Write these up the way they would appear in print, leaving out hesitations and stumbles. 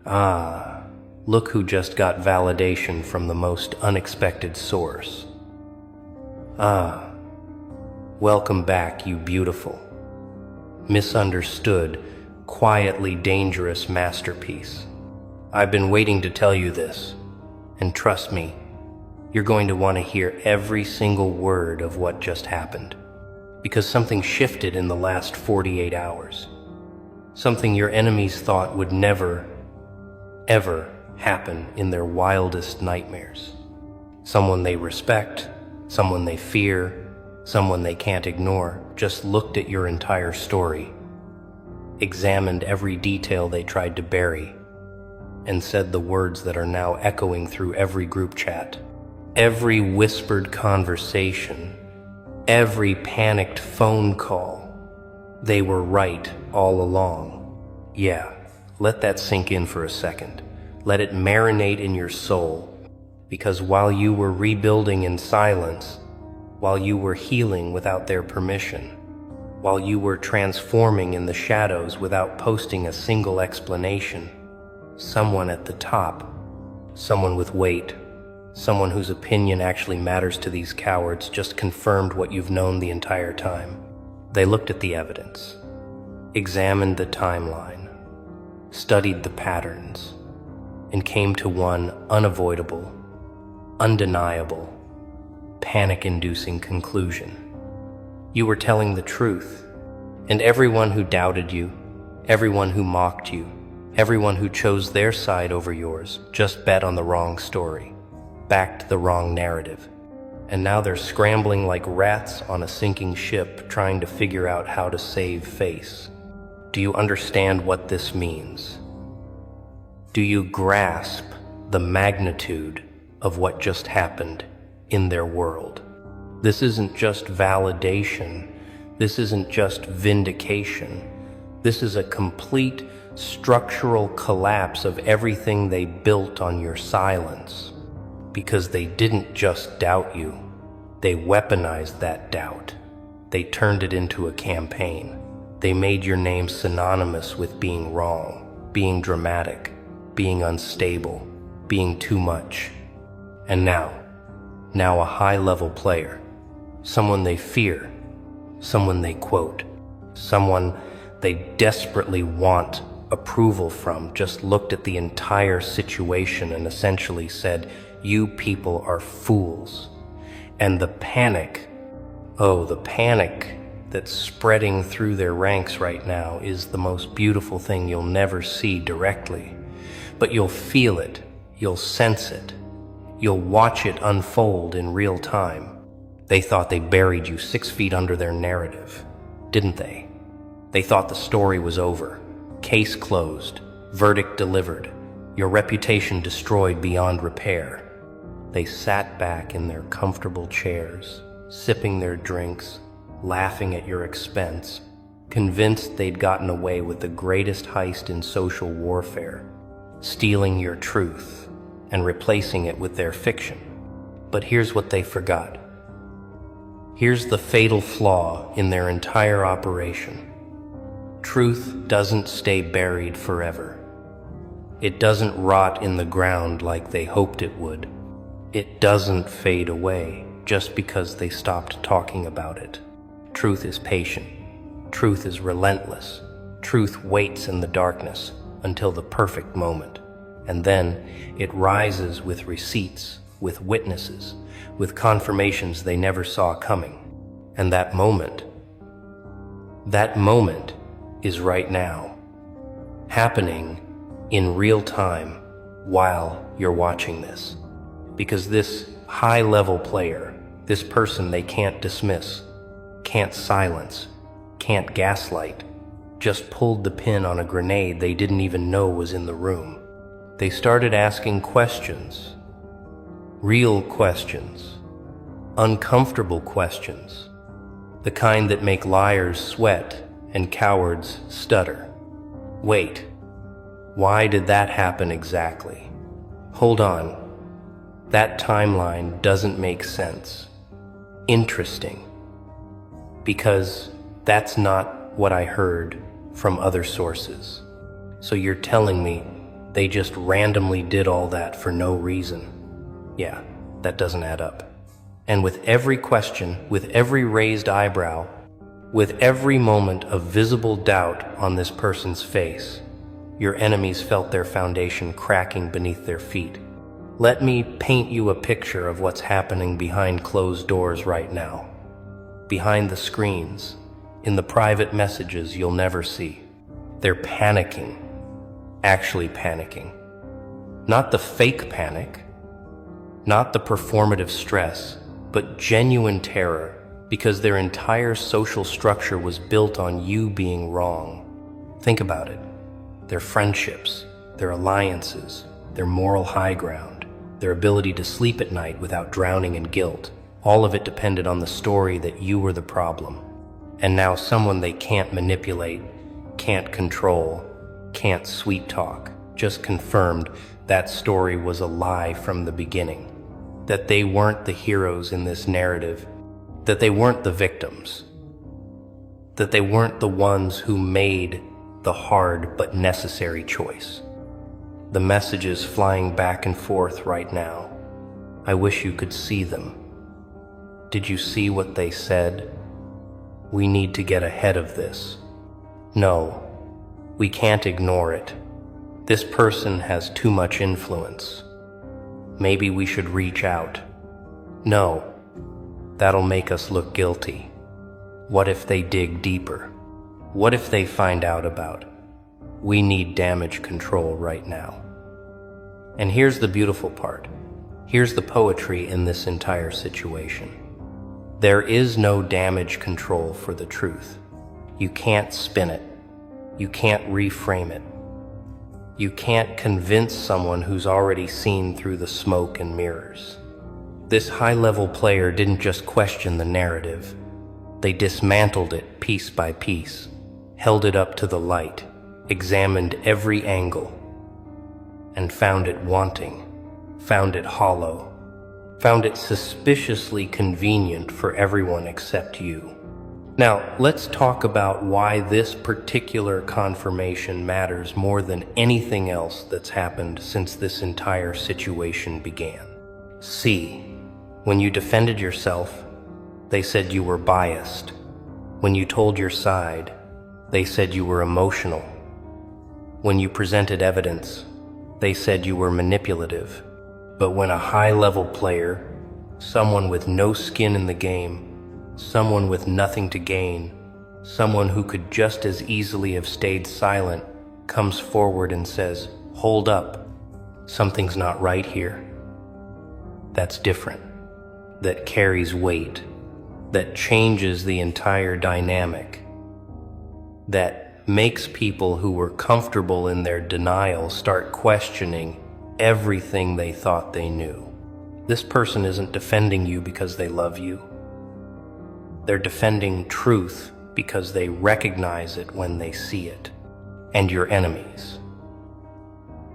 Ah, look who just got validation from the most unexpected source. Ah, welcome back, you beautiful, misunderstood, quietly dangerous masterpiece. I've been waiting to tell you this, and trust me, you're going to want to hear every single word of what just happened, because something shifted in the last 48 hours. Something your enemies thought would never, ever happen in their wildest nightmares. Someone they respect, someone they fear, someone they can't ignore, just looked at your entire story, examined every detail they tried to bury, and said the words that are now echoing through every group chat, every whispered conversation, every panicked phone call. They were right all along. Yeah, let that sink in for a second. Let it marinate in your soul, because while you were rebuilding in silence, while you were healing without their permission, while you were transforming in the shadows without posting a single explanation, someone at the top, someone with weight, someone whose opinion actually matters to these cowards, just confirmed what you've known the entire time. They looked at the evidence, examined the timeline, studied the patterns, and came to one unavoidable, undeniable, panic-inducing conclusion. You were telling the truth, and everyone who doubted you, everyone who mocked you, everyone who chose their side over yours just bet on the wrong story, backed the wrong narrative. And now they're scrambling like rats on a sinking ship, trying to figure out how to save face. Do you understand what this means? Do you grasp the magnitude of what just happened in their world? This isn't just validation. This isn't just vindication. This is a complete structural collapse of everything they built on your silence. Because they didn't just doubt you, they weaponized that doubt. They turned it into a campaign. They made your name synonymous with being wrong, being dramatic, being unstable, being too much. And now a high-level player, someone they fear, someone they quote, someone they desperately want approval from, just looked at the entire situation and essentially said, "You people are fools." And the panic, the panic that's spreading through their ranks right now is the most beautiful thing you'll never see directly. But you'll feel it, you'll sense it, you'll watch it unfold in real time. They thought they buried you 6 feet under their narrative, didn't they? They thought the story was over, case closed, verdict delivered, your reputation destroyed beyond repair. They sat back in their comfortable chairs, sipping their drinks, laughing at your expense, convinced they'd gotten away with the greatest heist in social warfare, stealing your truth and replacing it with their fiction. But here's what they forgot. Here's the fatal flaw in their entire operation. Truth doesn't stay buried forever. It doesn't rot in the ground like they hoped it would. It doesn't fade away just because they stopped talking about it. Truth is patient. Truth is relentless. Truth waits in the darkness until the perfect moment. And then it rises with receipts, with witnesses, with confirmations they never saw coming. And that moment is right now, happening in real time while you're watching this. Because this high-level player, this person they can't dismiss, can't silence, can't gaslight, just pulled the pin on a grenade they didn't even know was in the room. They started asking questions, real questions, uncomfortable questions, the kind that make liars sweat and cowards stutter. Wait, why did that happen exactly? Hold on. That timeline doesn't make sense. Interesting. Because that's not what I heard from other sources. So you're telling me They just randomly did all that for no reason. Yeah, that doesn't add up. And with every question, with every raised eyebrow, with every moment of visible doubt on this person's face, your enemies felt their foundation cracking beneath their feet. Let me paint you a picture of what's happening behind closed doors right now. Behind the screens, in the private messages you'll never see. They're panicking. Actually panicking. Not the fake panic, not the performative stress, but genuine terror, because their entire social structure was built on you being wrong. Think about it. Their friendships, their alliances, their moral high ground, their ability to sleep at night without drowning in guilt, all of it depended on the story that you were the problem. And now someone they can't manipulate, can't control, can't sweet talk, just confirmed that story was a lie from the beginning. That they weren't the heroes in this narrative, that they weren't the victims, that they weren't the ones who made the hard but necessary choice. The messages flying back and forth right now, I wish you could see them. Did you see what they said? We need to get ahead of this. No, we can't ignore it. This person has too much influence. Maybe we should reach out. No, that'll make us look guilty. What if they dig deeper? What if they find out about? We need damage control right now. And here's the beautiful part. Here's the poetry in this entire situation. There is no damage control for the truth. You can't spin it. You can't reframe it. You can't convince someone who's already seen through the smoke and mirrors. This high-level player didn't just question the narrative. They dismantled it piece by piece, held it up to the light, examined every angle, and found it wanting, found it hollow, found it suspiciously convenient for everyone except you. Now, let's talk about why this particular confirmation matters more than anything else that's happened since this entire situation began. See, when you defended yourself, they said you were biased. When you told your side, they said you were emotional. When you presented evidence, they said you were manipulative. But when a high-level player, someone with no skin in the game, someone with nothing to gain, someone who could just as easily have stayed silent, comes forward and says, "Hold up, something's not right here." That's different. That carries weight. That changes the entire dynamic. That makes people who were comfortable in their denial start questioning everything they thought they knew. This person isn't defending you because they love you. They're defending truth because they recognize it when they see it. And your enemies.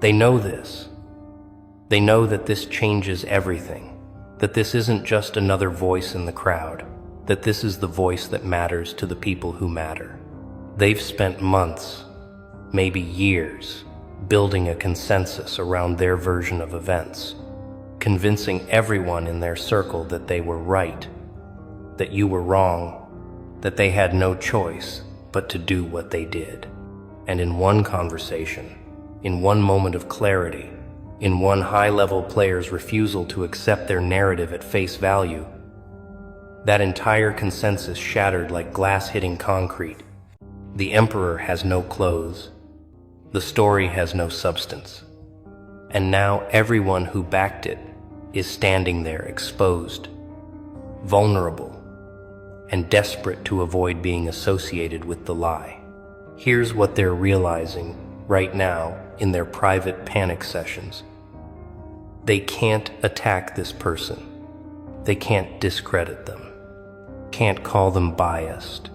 They know this. They know that this changes everything. That this isn't just another voice in the crowd. That this is the voice that matters to the people who matter. They've spent months, maybe years, building a consensus around their version of events, convincing everyone in their circle that they were right, that you were wrong, that they had no choice but to do what they did. And in one conversation, in one moment of clarity, in one high-level player's refusal to accept their narrative at face value, that entire consensus shattered like glass hitting concrete. The emperor has no clothes. The story has no substance. And now everyone who backed it is standing there exposed, vulnerable, and desperate to avoid being associated with the lie. Here's what they're realizing right now in their private panic sessions. They can't attack this person. They can't discredit them. Can't call them biased.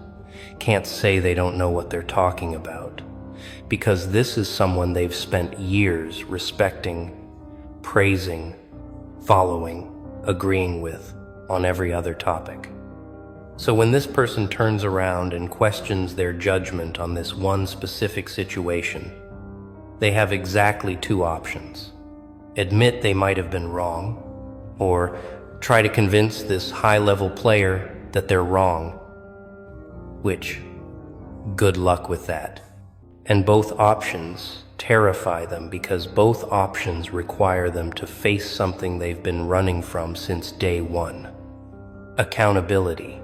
Can't say they don't know what they're talking about. Because this is someone they've spent years respecting, praising, following, agreeing with on every other topic. So when this person turns around and questions their judgment on this one specific situation, They have exactly two options: admit they might have been wrong, or try to convince this high-level player that they're wrong. Which, good luck with that. And both options terrify them because both options require them to face something they've been running from since day one: accountability.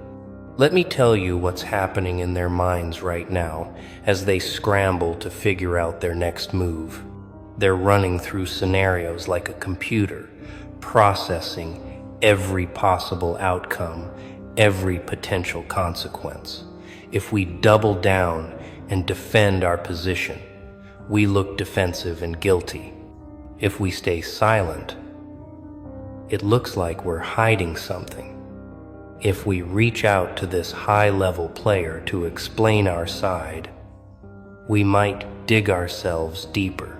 Let me tell you what's happening in their minds right now as they scramble to figure out their next move. They're running through scenarios like a computer, processing every possible outcome, every potential consequence. If we double down and defend our position, we look defensive and guilty. If we stay silent, it looks like we're hiding something. If we reach out to this high-level player to explain our side, we might dig ourselves deeper.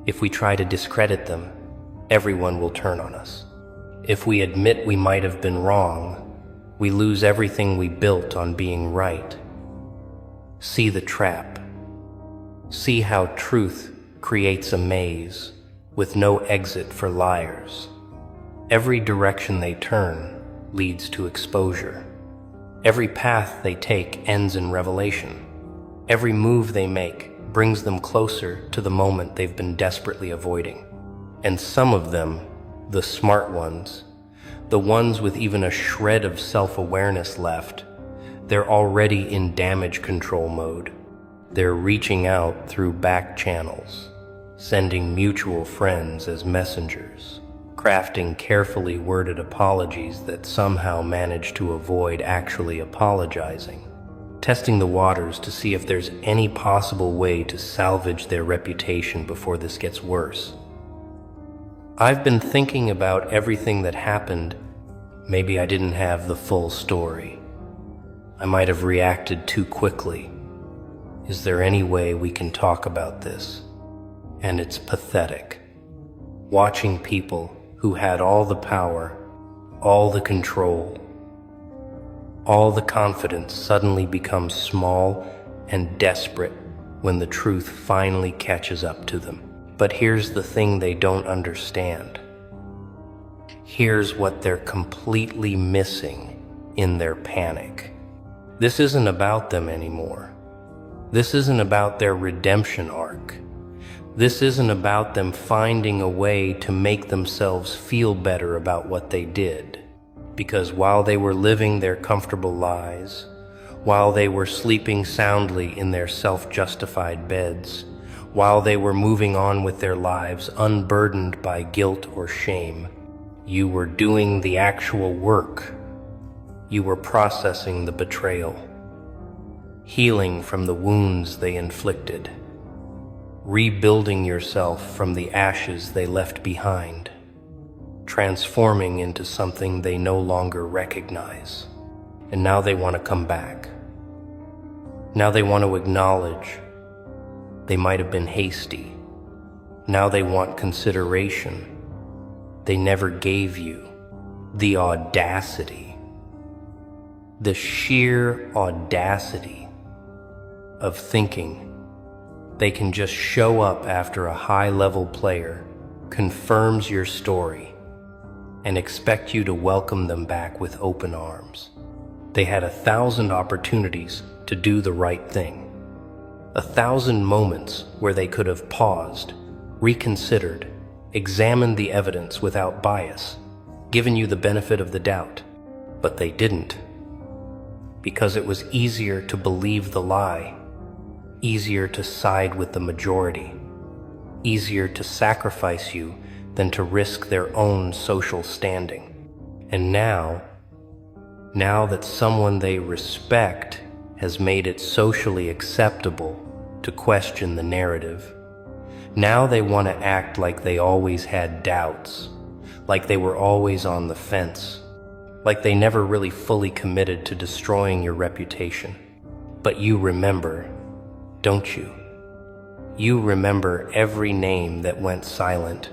If we try to discredit them, everyone will turn on us. If we admit we might have been wrong, we lose everything we built on being right. See the trap. See how truth creates a maze with no exit for liars. Every direction they turn leads to exposure. Every path they take ends in revelation. Every move they make brings them closer to the moment they've been desperately avoiding. And some of them, the smart ones, the ones with even a shred of self-awareness left, they're already in damage control mode. They're reaching out through back channels, sending mutual friends as messengers, crafting carefully worded apologies that somehow manage to avoid actually apologizing, testing the waters to see if there's any possible way to salvage their reputation before this gets worse. I've been thinking about everything that happened. Maybe I didn't have the full story. I might have reacted too quickly. Is there any way we can talk about this? And it's pathetic. Watching people who had all the power, all the control, all the confidence suddenly become small and desperate when the truth finally catches up to them. But here's the thing they don't understand. Here's what they're completely missing in their panic. This isn't about them anymore. This isn't about their redemption arc. This isn't about them finding a way to make themselves feel better about what they did. Because while they were living their comfortable lives, while they were sleeping soundly in their self-justified beds, while they were moving on with their lives unburdened by guilt or shame, you were doing the actual work. You were processing the betrayal, healing from the wounds they inflicted, rebuilding yourself from the ashes they left behind, transforming into something they no longer recognize. And now they want to come back. Now they want to acknowledge they might have been hasty. Now they want consideration they never gave you. The audacity, the sheer audacity of thinking they can just show up after a high-level player confirms your story and expect you to welcome them back with open arms. They had 1,000 opportunities to do the right thing, 1,000 moments where they could have paused, reconsidered, examined the evidence without bias, given you the benefit of the doubt. But they didn't, because it was easier to believe the lie, easier to side with the majority, easier to sacrifice you than to risk their own social standing. And now that someone they respect has made it socially acceptable to question the narrative, now they want to act like they always had doubts, like they were always on the fence, like they never really fully committed to destroying your reputation. But you remember, don't you? You remember every name that went silent,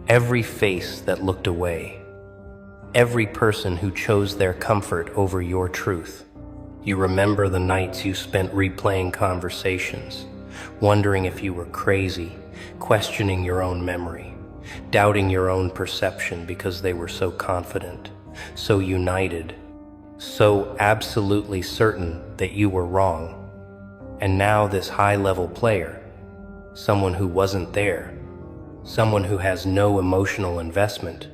every face that looked away, every person who chose their comfort over your truth. You remember the nights you spent replaying conversations, wondering if you were crazy, questioning your own memory, doubting your own perception because they were so confident, so united, so absolutely certain that you were wrong. And now this high-level player, someone who wasn't there, someone who has no emotional investment,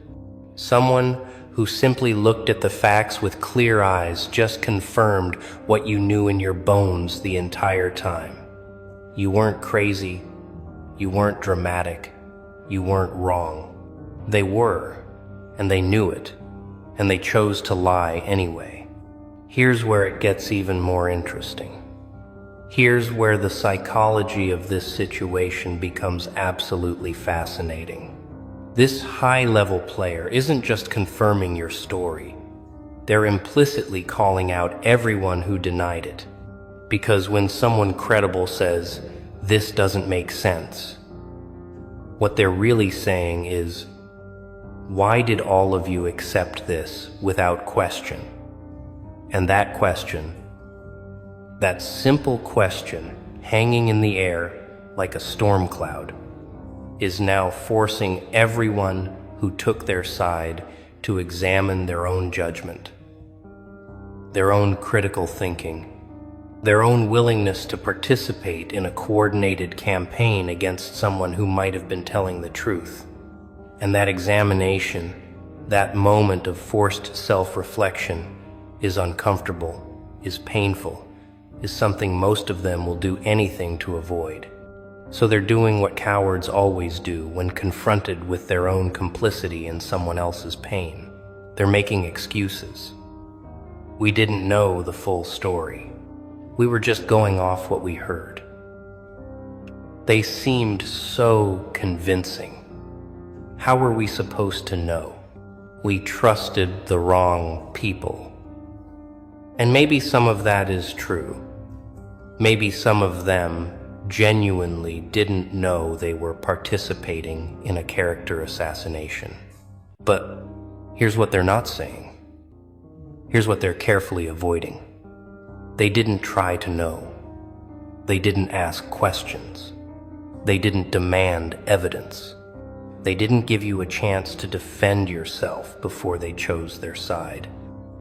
someone who simply looked at the facts with clear eyes, just confirmed what you knew in your bones the entire time. You weren't crazy, you weren't dramatic, you weren't wrong. They were, and they knew it, and they chose to lie anyway. Here's where it gets even more interesting. Here's where the psychology of this situation becomes absolutely fascinating. This high-level player isn't just confirming your story. They're implicitly calling out everyone who denied it. Because when someone credible says, "This doesn't make sense," what they're really saying is, "Why did all of you accept this without question?" And that question, that simple question hanging in the air like a storm cloud, is now forcing everyone who took their side to examine their own judgment, their own critical thinking, their own willingness to participate in a coordinated campaign against someone who might have been telling the truth. And that examination, that moment of forced self-reflection, is uncomfortable, is painful, is something most of them will do anything to avoid. So they're doing what cowards always do when confronted with their own complicity in someone else's pain. They're making excuses. We didn't know the full story. We were just going off what we heard. They seemed so convincing. How were we supposed to know? We trusted the wrong people. And maybe some of that is true. Maybe some of them genuinely didn't know they were participating in a character assassination. But here's what they're not saying. Here's what they're carefully avoiding. They didn't try to know. They didn't ask questions. They didn't demand evidence. They didn't give you a chance to defend yourself before they chose their side.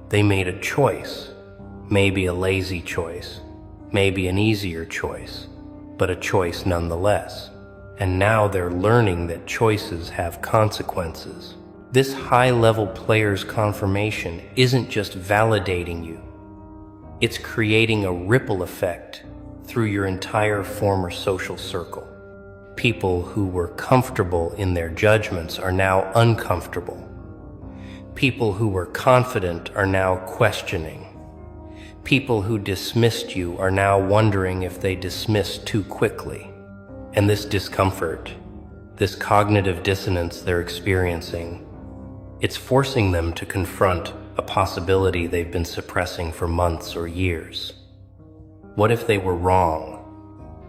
They made a choice, maybe a lazy choice, maybe an easier choice, but a choice nonetheless. And now they're learning that choices have consequences. This high-level player's confirmation isn't just validating you. It's creating a ripple effect through your entire former social circle. People who were comfortable in their judgments are now uncomfortable. People who were confident are now questioning. People who dismissed you are now wondering if they dismissed too quickly. And this discomfort, this cognitive dissonance they're experiencing, it's forcing them to confront a possibility they've been suppressing for months or years. What if they were wrong?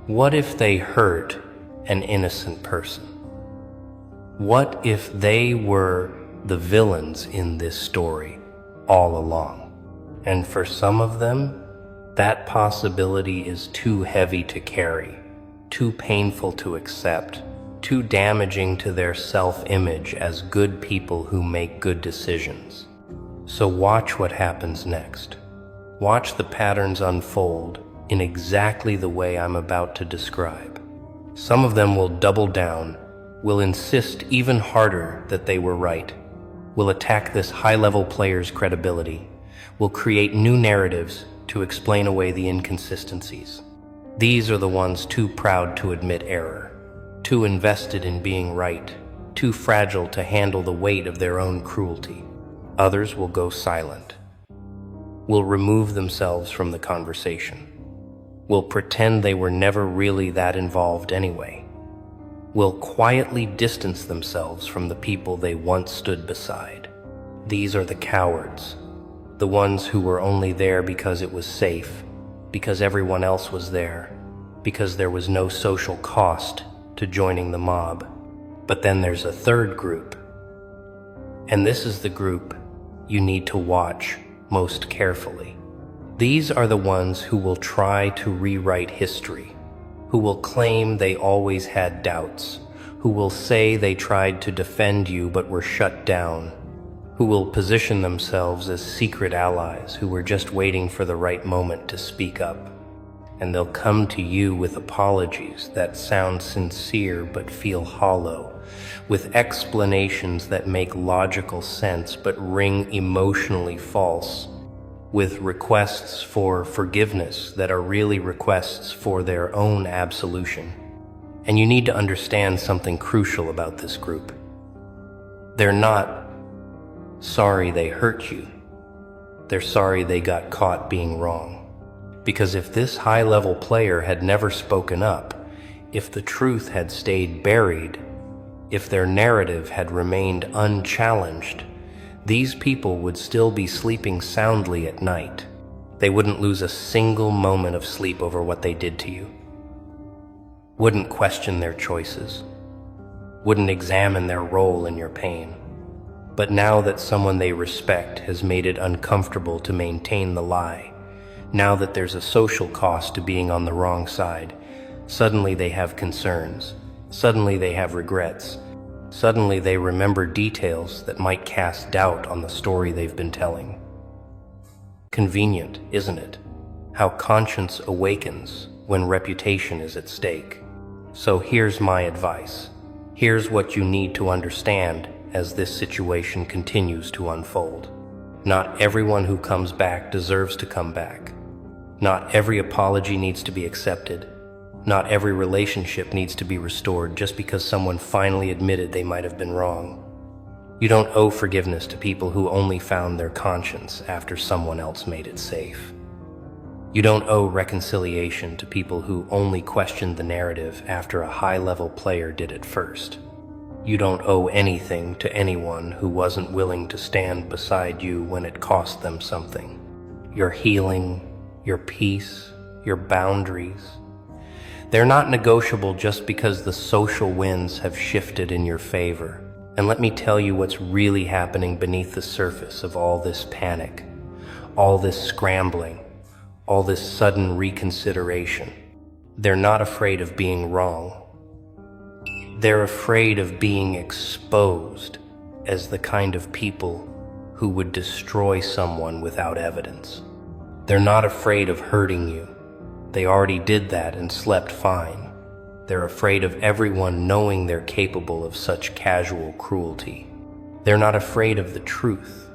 What if they hurt an innocent person? What if they were the villains in this story all along? And for some of them, that possibility is too heavy to carry, too painful to accept, too damaging to their self-image as good people who make good decisions. So watch what happens next. Watch the patterns unfold in exactly the way I'm about to describe. Some of them will double down, will insist even harder that they were right, will attack this high-level player's credibility, will create new narratives to explain away the inconsistencies. These are the ones too proud to admit error, too invested in being right, too fragile to handle the weight of their own cruelty. Others will go silent, will remove themselves from the conversation, will pretend they were never really that involved anyway, will quietly distance themselves from the people they once stood beside. These are the cowards, the ones who were only there because it was safe, because everyone else was there, because there was no social cost to joining the mob. But then there's a third group, and this is the group you need to watch most carefully. These are the ones who will try to rewrite history, who will claim they always had doubts, who will say they tried to defend you but were shut down, who will position themselves as secret allies who were just waiting for the right moment to speak up. And they'll come to you with apologies that sound sincere but feel hollow, with explanations that make logical sense but ring emotionally false, with requests for forgiveness that are really requests for their own absolution. And you need to understand something crucial about this group. They're not sorry they hurt you. They're sorry they got caught being wrong. Because if this high-level player had never spoken up, if the truth had stayed buried, if their narrative had remained unchallenged, these people would still be sleeping soundly at night. They wouldn't lose a single moment of sleep over what they did to you. Wouldn't question their choices. Wouldn't examine their role in your pain. But now that someone they respect has made it uncomfortable to maintain the lie, now that there's a social cost to being on the wrong side, suddenly they have concerns. Suddenly they have regrets. Suddenly they remember details that might cast doubt on the story they've been telling. Convenient, isn't it? How conscience awakens when reputation is at stake. So here's my advice. Here's what you need to understand as this situation continues to unfold. Not everyone who comes back deserves to come back. Not every apology needs to be accepted. Not every relationship needs to be restored just because someone finally admitted they might have been wrong. You don't owe forgiveness to people who only found their conscience after someone else made it safe. You don't owe reconciliation to people who only questioned the narrative after a high-level player did it first. You don't owe anything to anyone who wasn't willing to stand beside you when it cost them something. Your healing, your peace, your boundaries, they're not negotiable just because the social winds have shifted in your favor. And let me tell you what's really happening beneath the surface of all this panic, all this scrambling, all this sudden reconsideration. They're not afraid of being wrong. They're afraid of being exposed as the kind of people who would destroy someone without evidence. They're not afraid of hurting you. They already did that and slept fine. They're afraid of everyone knowing they're capable of such casual cruelty. They're not afraid of the truth.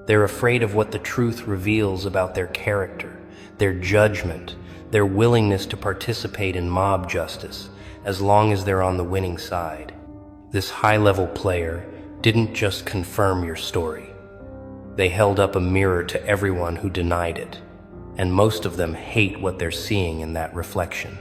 They're afraid of what the truth reveals about their character, their judgment, their willingness to participate in mob justice, as long as they're on the winning side. This high-level player didn't just confirm your story. They held up a mirror to everyone who denied it. And most of them hate what they're seeing in that reflection.